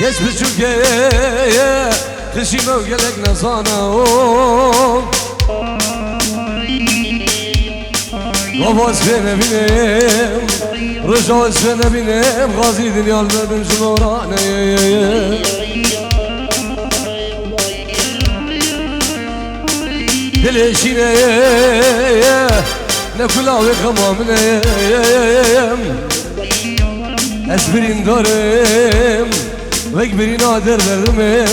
geç buçuk kışım o gelek nazana Kafas bene binem Rıjas bene binem Gazi dünyal benim şunurane Dileşine ne kulağı kamamine Esbirin darım ve ekbirin ader vermem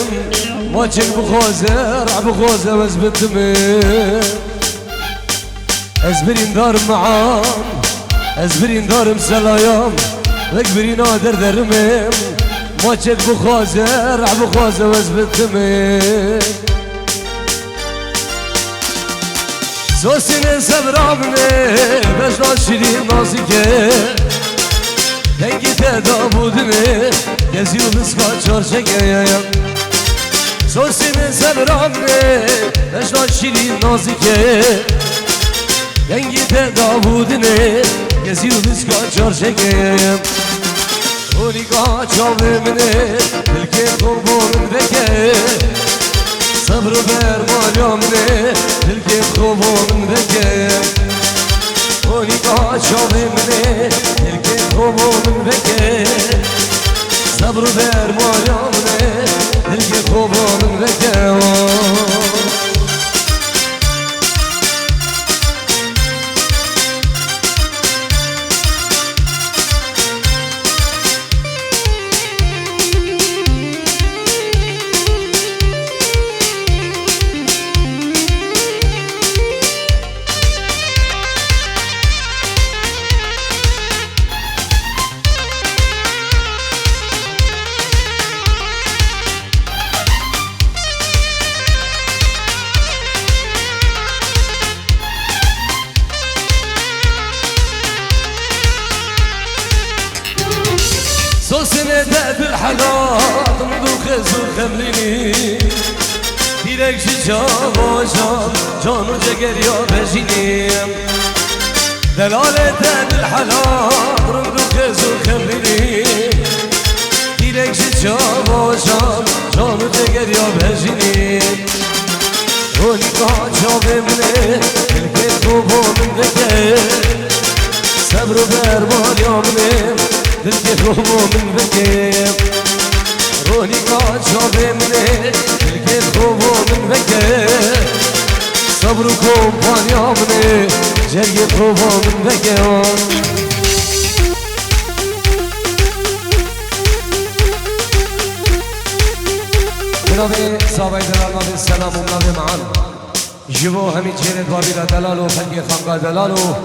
Maçek bu khazer bu khazer ezbettim Ezbirin darım معام Ezbirin darım selayam ve ekbirin ader vermem Maçek bu khazer bu khazer ezbettim Sosine sebrabne Bejna şirin nazike Dengi tedabudne Geziyor ıska çarşege Sosine sebrabne Bejna şirin nazike Dengi tedabudne Geziyor ıska çarşege Ulika çavimne Dilke kurbanın veke Sabrı ver malyamne Dilke kurbanın veke Ulika çavimne Dilke kurbanın veke Sabrı ver malyamne Dilke kurbanın veke Sosine de بالحلال مدوخ خمليني Dilek şişavaşam Canı ceger ya beşinim Delalete بالحلال مدوخ خمليني Dilek şişavaşam Canı ceger ya beşinim Rolika çavimne Dilke kubonun veke Sabrı ver malyamne Dilke kubonun veke Rolika çavimne Dilke kubonun veke Sabrı kompanyamne Cerge kubonun veke جناب صاحب دلال نبی سلام نبی معان جوو همین چهره بابیلا دلال و خلقی خانقا دلال و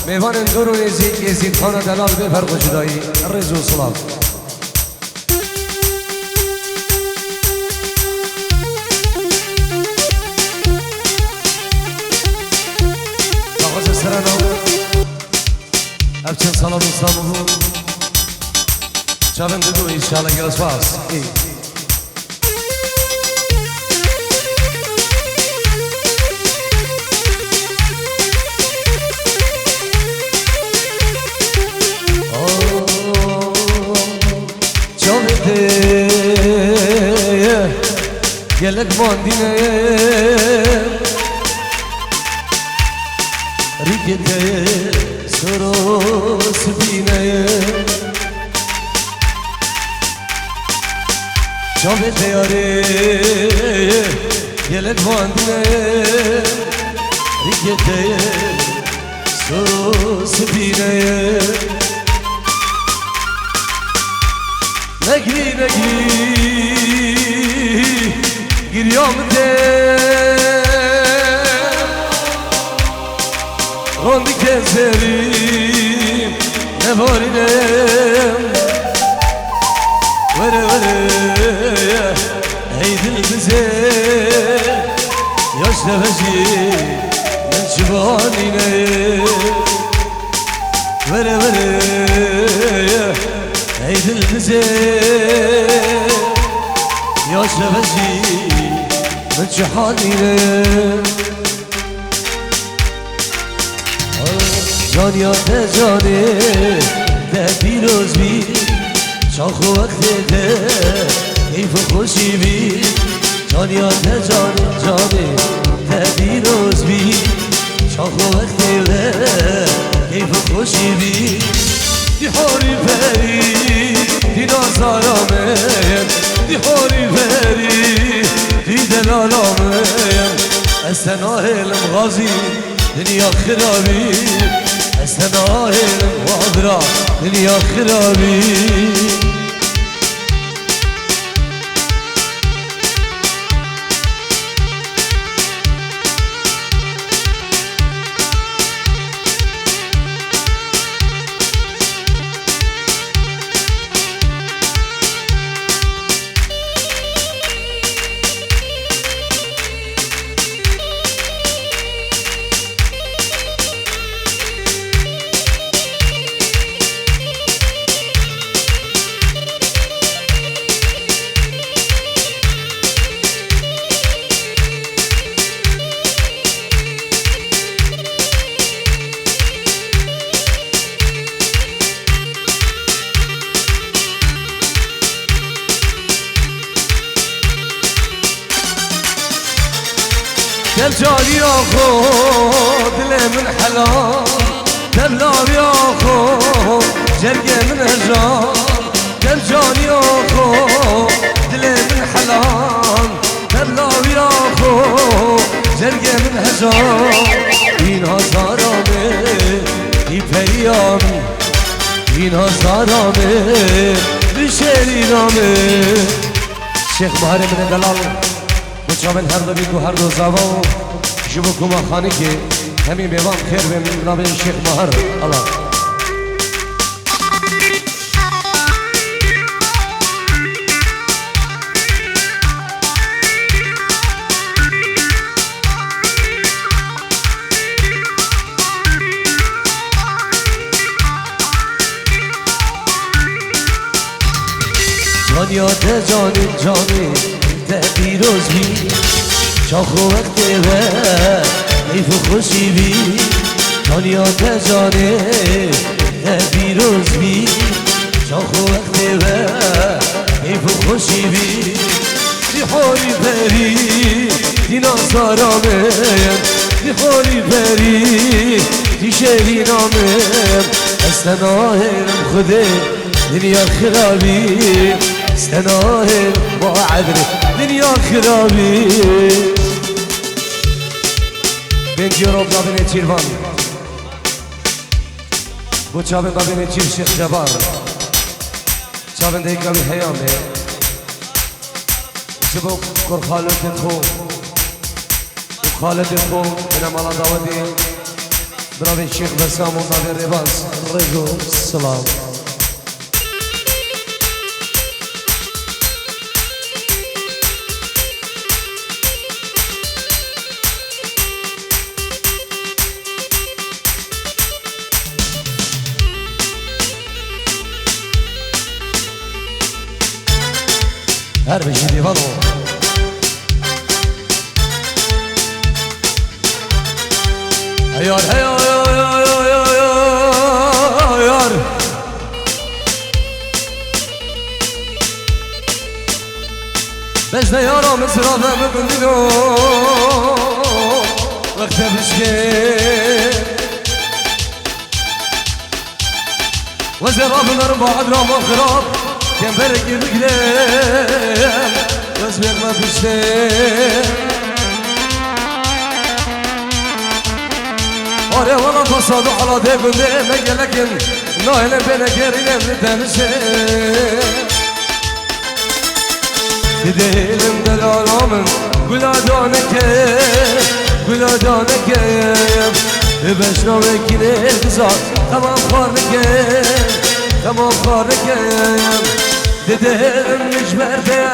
میوان اندورو یزید خانه دلال به فرق جدایی رزو سلام آغاز سرانو افچن سلام اسلامو چاون ددو انشاءالله گرس باس Gelek mandine Rikete soros bine Çavete yare Gelek mandine Rikete soros bine Negri negri Giriyorum de Rondi keserim Ne varinem Vere vere Ey dil bize Yaş nefesi Men çıbanine Vere vere Ey dil bize Yaş nefesi من جهانیه جانیات جانه ده پیروز بی شاخ و وقت ده کیف خوشی بی جانیات جان جانی تبیروز بی شاخو وقتی به کیف خوشی بی دی حوری پری دی نازارامه دی حوری پری دی دلالامه استناهلم غازی دنیا خرابی استناهلم غادرا دنیا خرابی دل جانی آخو دل من حلال دل لابی آخو جرگ من هجان دل جانی آخو دل من حلال دل لابی آخو جرگ من هجان این هزارامه ای پریامی این هزارامه بشرینامه شیخ مهر من دلال بچابن هر دو بیتو هر دو زبان جبو کما خانی که همین بیوان خیر بیم نام شیخ مهر الله جانیات جانی جانی پیروز بی شاخو وقتی به کیف خوشی بی جانیات جانه پیروز بی شاخو وقتی به کیف خوشی بی دی خوری پری دی نازارامه دی خوری پری دی شیرینامه استناهلم خوده دنیا خرابی استناهل با عدل دنیا خرابی بنجی رو قابل چیروان بو چابن قابل چیر شیخ جبار چابن دی قابل حیامه جبو کر خالد خو و خالد خو بنا مالا داودی براوین شیخ بسام و نادر رباز رجو سلام هر بشی دیوانو هیار هیار هیار بجده یارا مصرافه بکندینو وقت بشکه وزرافه نرم با عدرام و خراب كان برقي بقلام واسبق ما بشتاق أوري والله فصادو على ديكم ديما لكن ناهلا بينا كارينا من تمشي ديلم دلالامن قلادانك قلادانك بشنا وكيني القصار تمام خارنك تمام خارنك ددهلم مش برده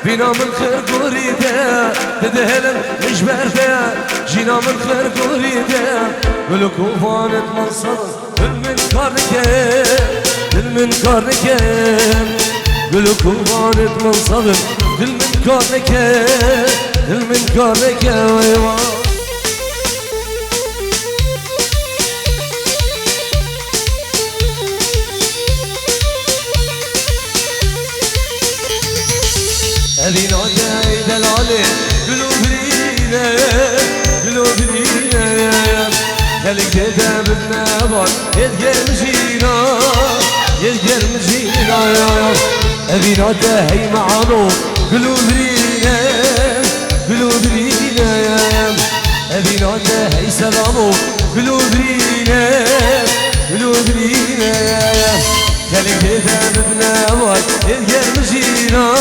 بينا من خير قريده ددهلم مش برده جينا من خير قريده ولكوفانت منصر من كارنك من كارنك ولكوفانت منصر من كارنك من كارنك ويوا Gelik dedem ne var Yedgelmcina Yedgelmcina Evina de hey maano Gülübrine Gülübrine Evina de hey selamo Gülübrine Gülübrine Gelik dedem ne var Yedgelmcina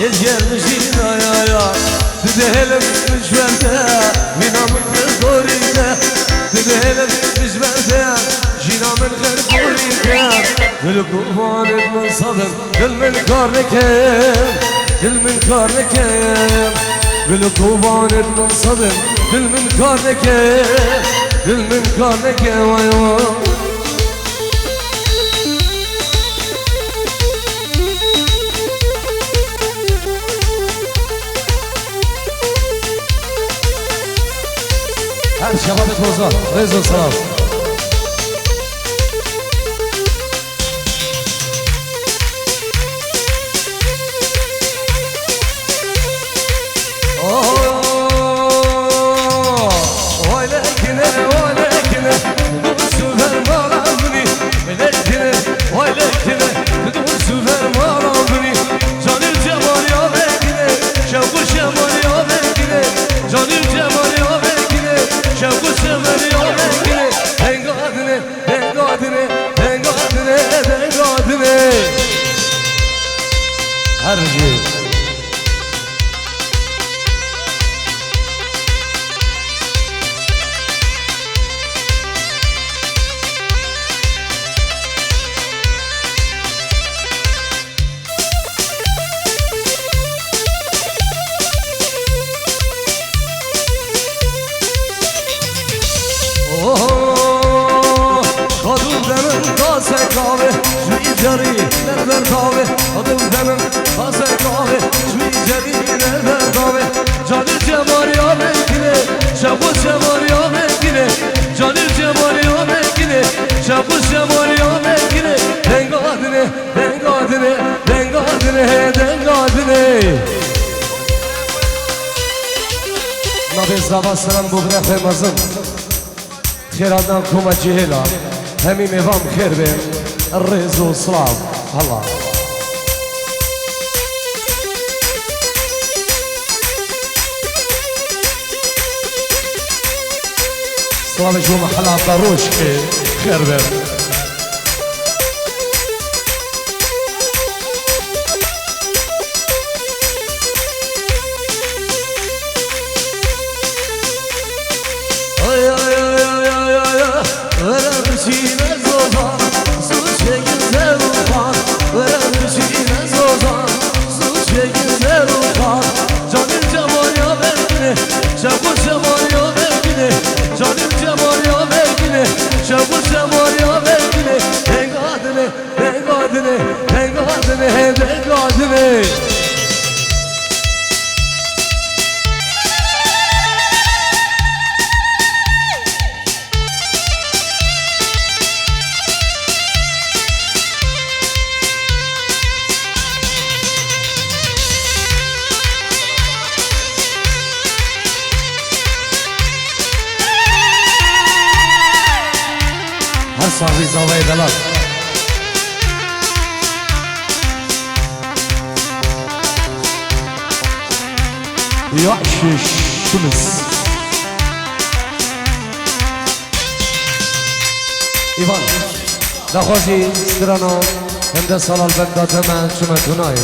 Yedgelmcina Dedelim mücverde Minamın kırgoride Dedelim mücverde Jinamın kırgoride Gülü kurban etmen sadın Gülmün karnekem Gülmün karnekem Gülü kurban etmen sadın Gülmün karnekem Gülmün karnekem Vay vay هر شباب توزا رزق سلام هرجي kahve, şmiceri nereden kahve, adım demem taze kahve, şmiceri nereden kahve, canı cemal ya mekine, şabı cemal ya mekine, canı cemal ya mekine, şabı cemal ya mekine, dengadine, dengadine, dengadine, dengadine. Nabi Zava selam bu bırakı mazın, خيراتنا كوما جهلا همي نظام خير بين الرز والصلاة الله صلاة جو محلات ضروش خير بين صاحبي زواي دلال يعشش شمس إيفان دخوزي سكرانو هند صلاة البندة تمان شمتوناي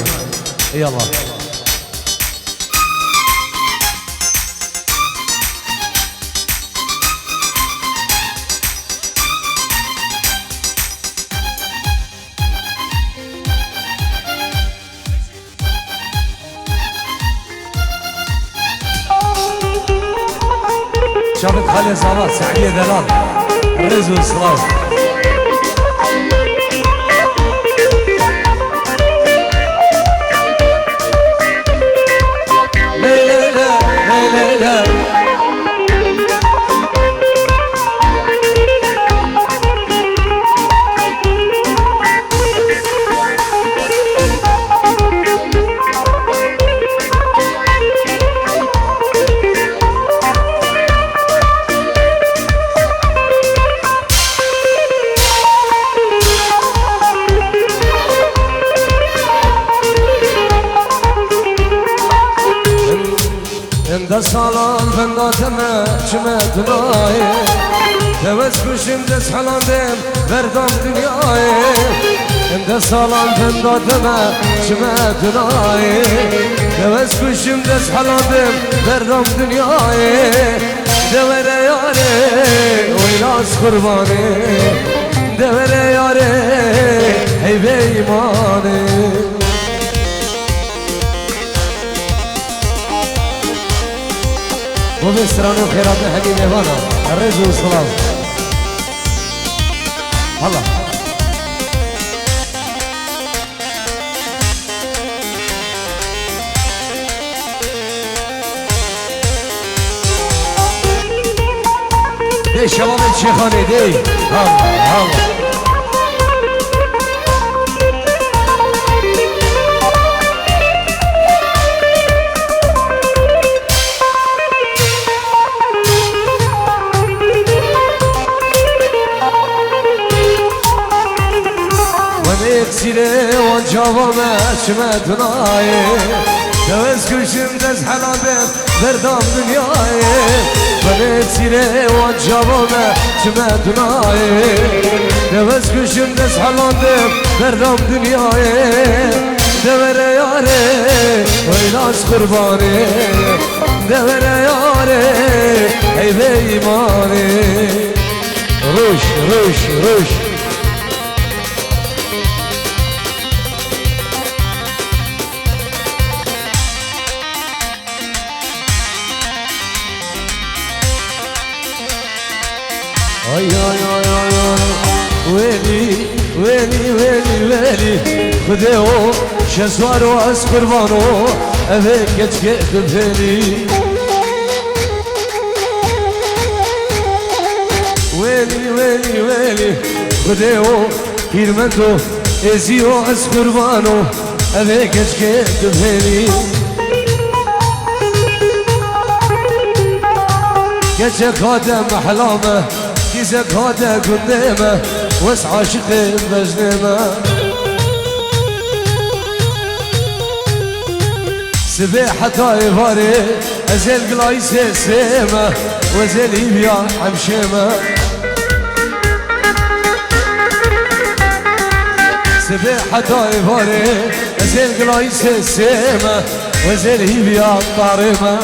يلا شافت خالي صلاة سعيدة دلال الرزق والصلاة ليلى ليلى ده سالان بنداتمه چمه دنای دوز کشم دست حلاندم بردم دنیای ده سالان بنداتمه چمه دنای دوز کشم دست حلاندم بردم دنیای دوره یاره ویلاس قربانه دوره یاره هیبه ایمانه وبسران وخيرات هدي مهوانا الرز والسلام الله دي شباب الشيخاني دي الله الله سيري وجوابه شمت ناي دوز كشم دز حلابه بردام دنياي بنت سيري وجوابه شمت ناي دوز كشم دز حلابه بردام دنياي دور ياري ويلاس قرباني دور ياري هي بيماني روش روش روش ay ay ay ay ay ويلي ويلي ويلي ويلي خديو شسوارو از قربانو افك كتك بفيلي ويلي ويلي ويلي خديو كيرمندو ازيو از قربانو افك كتك بفيلي كتك هذا محلامه كيزك هذا قدامه وس عاشق بجنامه سباحة طايفاري ازال قلايس سيمه وازال يبيع عمشامه سباحة طايفاري ازال قلايس سيمه وازال يبيع طارمه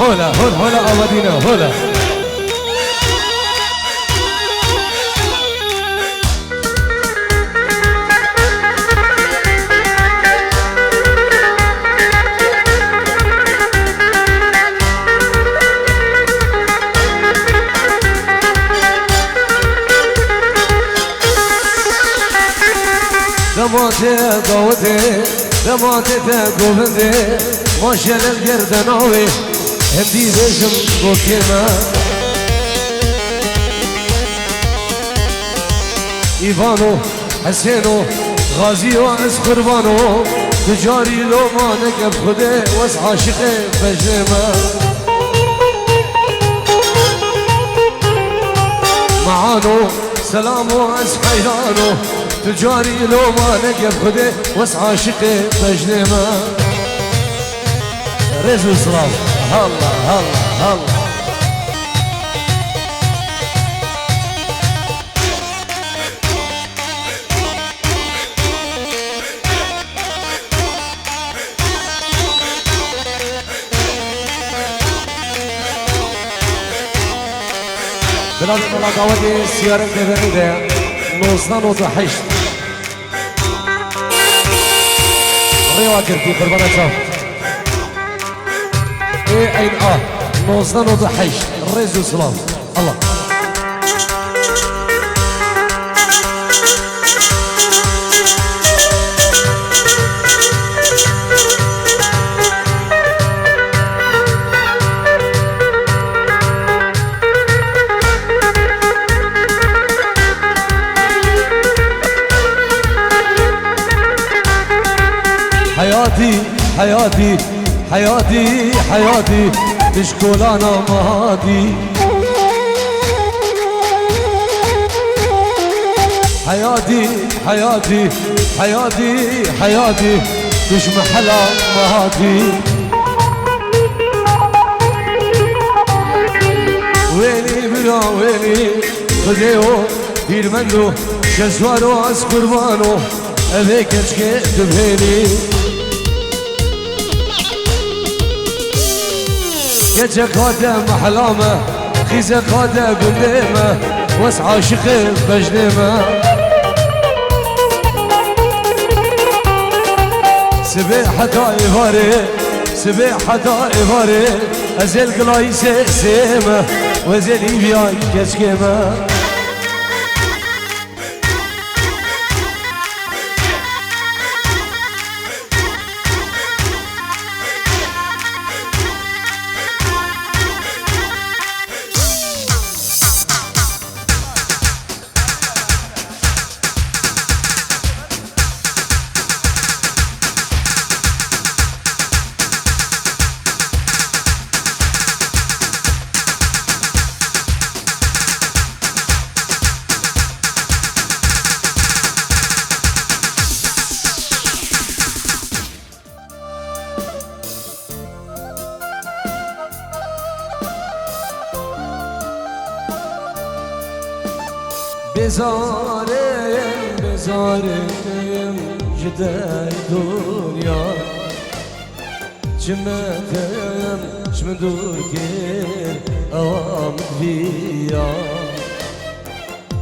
هولا هولا هولا أودينا هولا دماتي قوتي دماتي تقوبندي ماشي للقردناوي هندي بيجم بوكيما إيفانو حسينو غازي وعز قربانو تجاري لو ما نقب خده وس عاشقي بجنما معانو سلامو عز حيرانو تجاري لو ما نقب خده وس عاشقي بجنما رزو سلام الله الله الله بلاد ملاقاوتي سيارة كبيرة نوصنا وتحشت ريوا كرتي قربانة شاف ايه اين نوصنا وتحشت الرئيس والسلام الله حياتي حياتي حياتي حياتي تشكول انا مهاتي حياتي حياتي حياتي حياتي مش محلى مهاتي ويلي بلا ويلي خذيو يرمندو شزوارو از قربانو ابي كشكي دبهيني كجا قادم احلامه خيزه قادم قدامه واسعى شخير بجنمه سبيحة إيفاري سبيحة إيفاري أزل قلاي سيمة وزل إيبياي كشكيمة بزارم بزارم جدای دنیا چمتم چمدور کن اوام بیا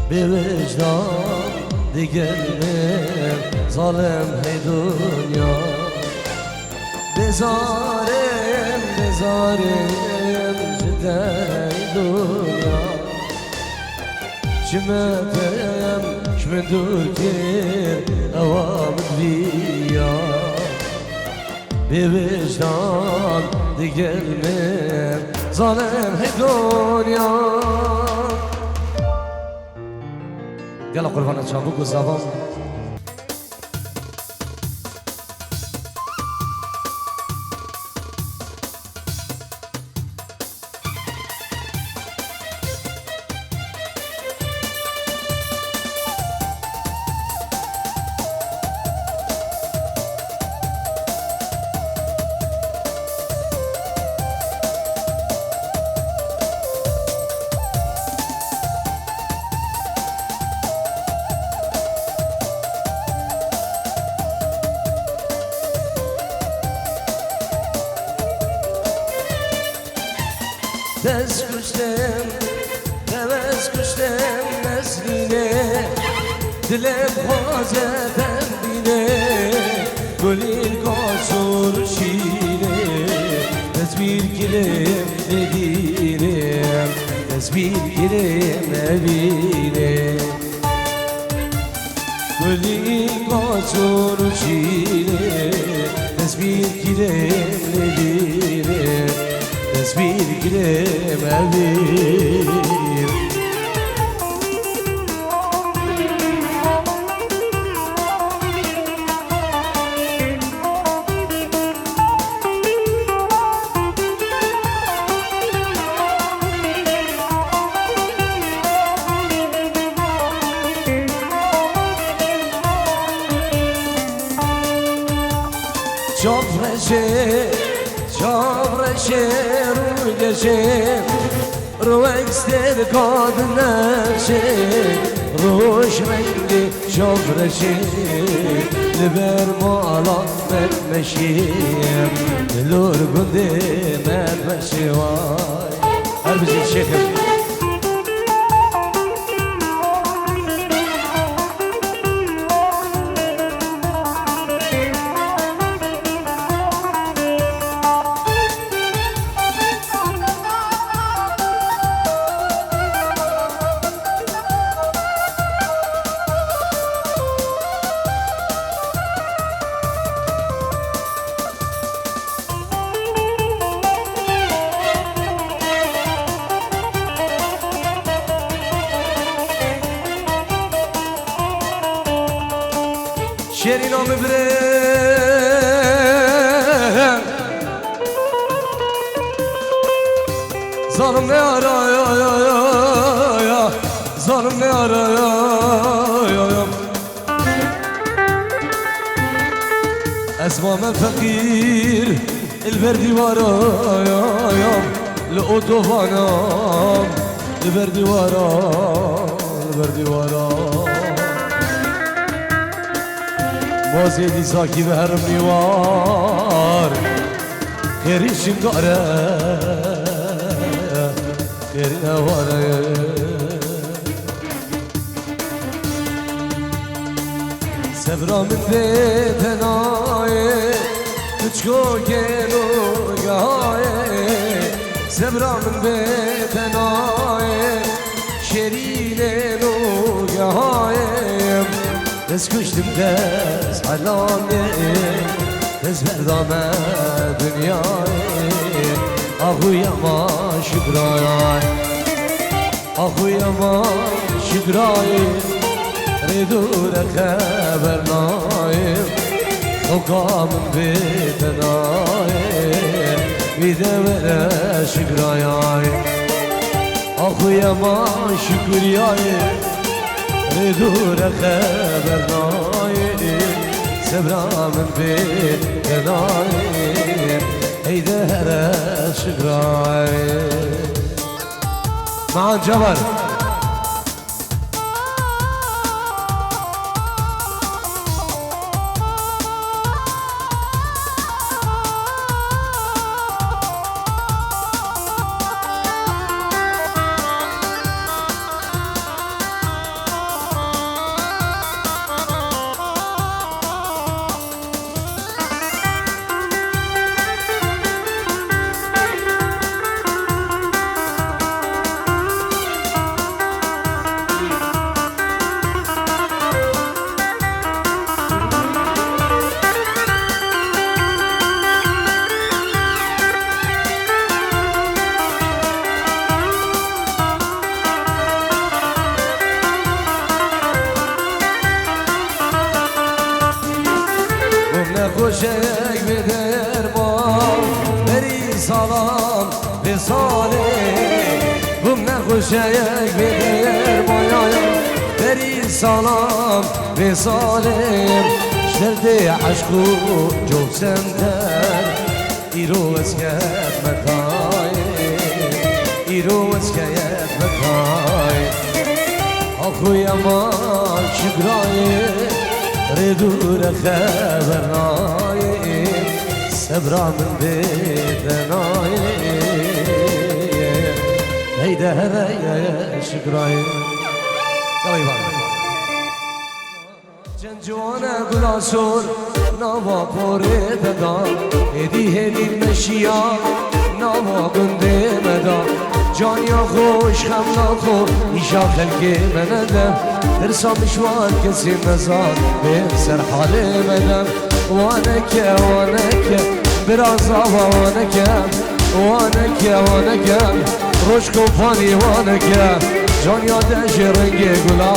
به وجدان دیگر من ظالم هی دنیا بزارم بزارم جدای دنیا شمتم شمدور كير اوام بيا بوجدان ديگر من ظالم هي دنيا يلا قربان شابوك والزبان دست کشتم دوست کشتم نسلینه دلم خوازدم بینه گلین کاسور شینه تصویر گلم ندیرم تصویر گلم نبینه گلین کاسور شینه تصویر گلم ندیرم تصویر گرم ابیر جابرشه رو گشه رو اکستر کاد نشه روش رنگی جابرشه لبر مالا مدمشیم دلور گنده مدمشی وای هر بزید شیخم شیری نام بره ظالم نه آرا یا ظالم نه آرا یا اسمام فقير البردي ورايا لأوتوفانام البردي ورا ما زيدي ساكي بهرم نوار خيري شنقارة خيري نوارة سبرا من بيتناي تشكو كيلو قاي سبرا من بيتناي شرينينو قاي بس كشتم دس علامي بس بردامة دنياي أخويا ما شكراي أخويا ما شكراي ردور خبر نايم وقام بيت نايم بدور شكراي أخويا ما شكراي ردور خبر نايم سبرا من بيت نايم هيدر شكراي مع جبر خوشک به درمان بری سلام به ساله بوم نخوشک به درمان بری سلام به ساله شرد عشق و جوسمتر ایرو اسکت مکای ایرو اسکت مکای آخوی ما شکرای ردور خبر نايم سبرا من بيتناي هيدا هذا شكراي جنجوانا قلاسور نوا بوري ددا هدي المشيا نوا قندي مدا جانيا خوش خمنا خو ایشا خلقی مندم ترسا مشوار کسی مزار به سر حال مندم وانکه برازا وانکه روش کمپانی وانکه جان یادش رنگ گلا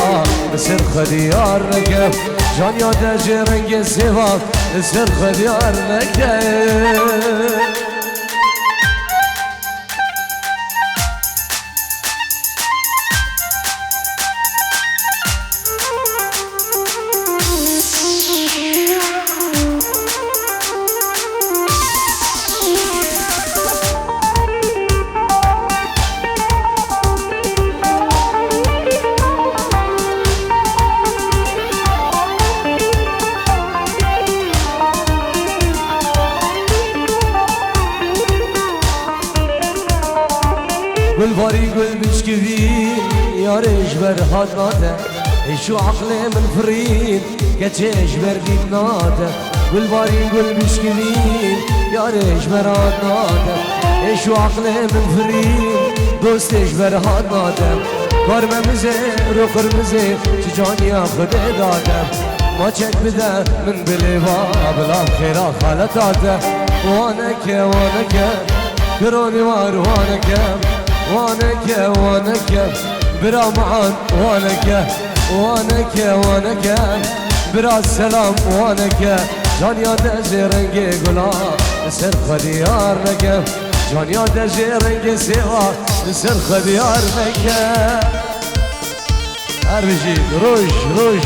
سر خدیار نکه جان یادش رنگ سیوان سر خدیار نکه گلباری گل بشکوی یارش بر حد ناده ایشو عقل من فرید کچش بر دید ناده گلباری گل بشکوی یارش بر حد ناده ایشو عقل من فرید دوستش بر حد ناده کارممیزه رو قرمزه چه جانیا خده داده ما چک بده من بلیوا بلام خیرا خالت داده وانکه کرونی وار وانکه برا معان وانکه برا سلام وانکه جان یاد رنگ گلا سر خدیار نکه جان یاد رنگ سیوا سر خدیار نکه هر بجی روش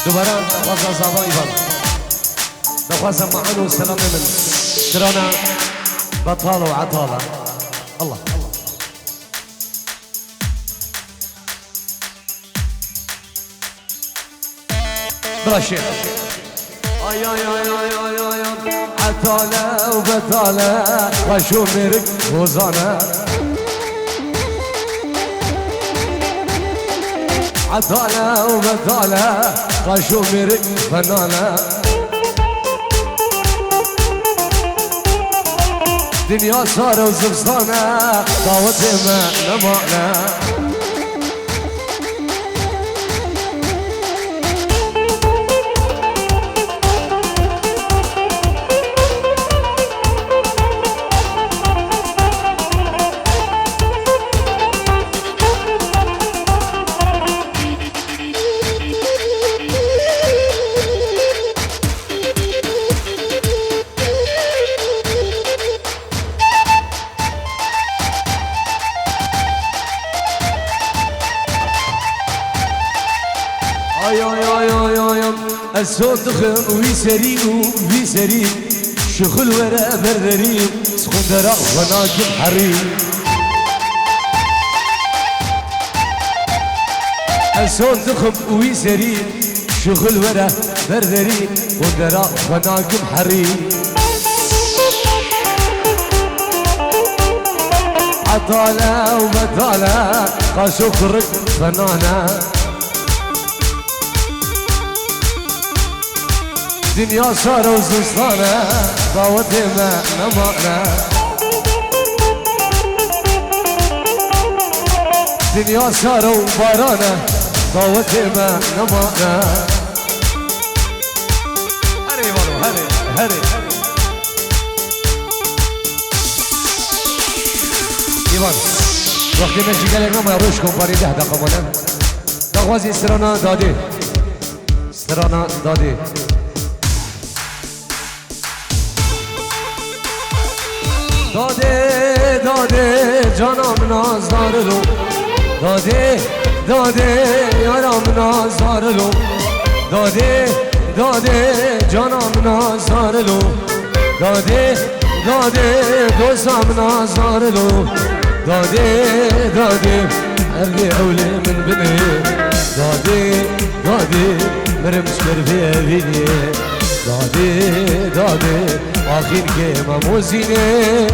دوباره وزا زبایی بان نخوازم معانو سلام من سرانا بطالة وعطالة الله بلا شيخ اي اي اي اي اي اي عطالة وبطالة وشو مرق وزانة عطالة وبطالة وشو مرق فنانة دنيا صار وزبصانة دعوتي ما نمعنا الصوت ضخم ويسرين ويسرين شغل ورا بررين سخن درا وناكب حريم الصوت ضخم ويسرين شغل ورا بررين ودرا وناكب حريم عطالة وبطالة قاشوكرك فنانة دنيا صار وزنصانة ضاوتي ما نمعنا دنيا صار وبارانة ضاوتي ما نمعنا هري والو هري هري إيمان وقتی من جیگل اگرام روش کمپانی 10 دقیقه مانم دقوازی سرانا دادی سرانا دادی داده داده جانم نازدارلو داده داده یارم نازدارلو داده داده جانم نازدارلو داده داده دوستم نازدارلو داده داده ارگی اولی من بنی داده داده مرمش کرفی بینی داده داده آخر که ما موزینه